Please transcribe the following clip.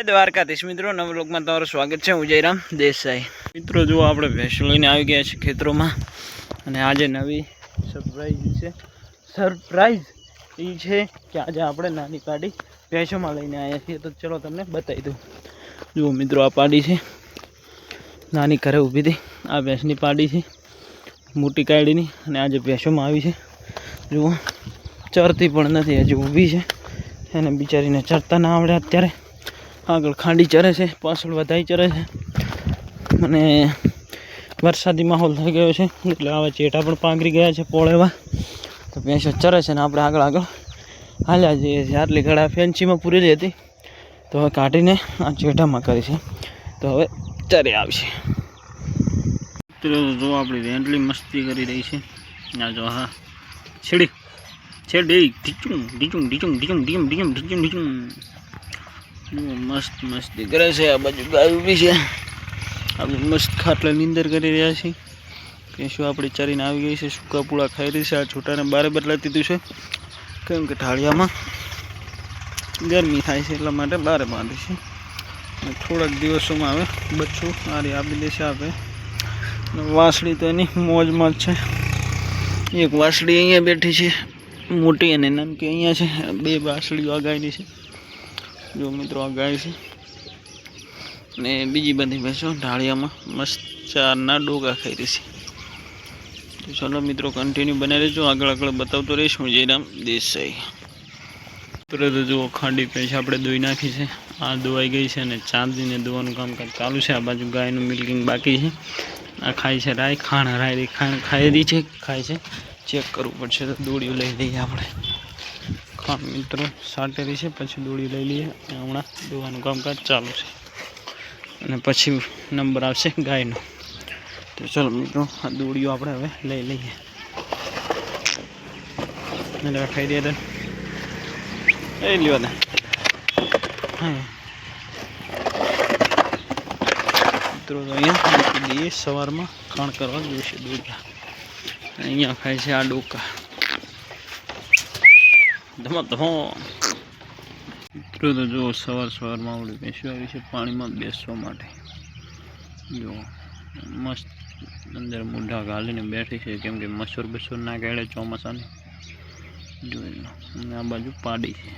દ્વારકાધીશ મિત્રો, નવ લોકમાં તમારું સ્વાગત છે. હું જયરામ દેસાઈ. મિત્રો જો આપણે ભેંસો લઈને આવી ગયા છીએ ખેતરોમાં, અને આજે નવી સરપ્રાઈઝ એ છે કે આજે આપણે નાની પાડી ભેંસોમાં લઈને આવ્યા છીએ. તો ચલો તમને બતાવી દઉં. જુઓ મિત્રો, આ પાડી છે નાની, ઘરે ઊભી હતી. આ ભેંસની પાડી છે મોટી કાઢીની, અને આજે ભેંસોમાં આવી છે. જુઓ, ચરતી પણ નથી, હજી ઊભી છે. એને બિચારીને ચરતા ના આવડે. અત્યારે આગળ ખાંડી ચરે છે, પાછળ વધાઈ ચરે છે, અને વરસાદી માહોલ થઈ ગયો છે એટલે આવા ચેટા પણ પાંગરી ગયા છે પોળેવા. તો ભેંસો ચરે છે ને આપણે આગળ હાલ્યા જઈએ છીએ. આટલી ઘડા ફેન્સીમાં પૂરેલી હતી, તો હવે કાઢીને આ ચેટામાં કરી છે. તો હવે ચરે આવશે. જો આપણી વેંટલી મસ્તી કરી રહી છે. આ જો, હા છેડી ઢીચું ઢીચું ઢીચું ઢીચું ઢીચું ઢીચું ઢીચું ઢીચું મસ્ત મસ્તી કરે છે. આ બાજુ ગાય ઊભી છે. આપણે મસ્ત ખાટલા નીંદર કરી રહ્યા છીએ. ભેંસો આપણી ચરીને આવી ગઈ છે, સૂકા પૂળા ખાઈ રહી છે. આ છોટાને બારે બદલાવી દીધું છે, કેમ કે ઢાળિયામાં ગરમી થાય છે, એટલા માટે બારે બાંધી છે. અને થોડાક દિવસોમાં હવે બચ્ચું આરી આપી દેશે. આપે વાસળી તો એની મોજમાં જ છે. એક વાસળી અહીંયા બેઠી છે મોટી, અને નાનકી અહીંયા છે. બે વાસળીઓ આ ગાયની છે. જો મિત્રો, આ ગાય છે, ને બીજી બધી ભેંસો ઢાળિયામાં મસ્ત ચારના ડોગા ખાઈ રહી છે. તો ચાલો મિત્રો, કન્ટિન્યુ બનાવી રહેજો. આગળ બતાવતો રહીશ. હું જયરામ દેસાઈ. મિત્રો તો જુઓ, ખાંડી ભેંસ આપણે દોઈ નાખી છે. આ દોવાઈ ગઈ છે, અને ચાંદીને દોવાનું કામકાજ ચાલુ છે. આ બાજુ ગાયનું મિલ્કિંગ બાકી છે. આ ખાય છે રાય, ખાણ ખાઈ રહી છે, ખાય છે. ચેક કરવું પડશે, તો દોડીઓ લઈ લઈએ આપણે. ખાણ મિત્રો સાટેરી છે, પછી દોડી લઈ લઈએ. હમણાં દોવાનું કામકાજ ચાલુ છે, અને પછી નંબર આવશે ગાયનો. તો ચાલો મિત્રો, આ દોડીઓ આપણે હવે લઈ લઈએ. એટલે ખાઈ દઈએ તો એ લેવા દે. હા મિત્રો, તો અહીંયા મૂકી દઈએ. સવારમાં ખાણ કરવા જોઈશે દોડ્યા. અહીંયા ખાય છે આ ડોકા. મિત્રો તો જુઓ, સવારમાં આવડી ભેંસો આવી છે પાણીમાં બેસવા માટે. જો મસ્ત અંદર મોઢા ગાલીને બેઠી છે, કેમ કે મસૂર ના કાઢે ચોમાસાની. જોઈ લો. અને આ બાજુ પાડી છે.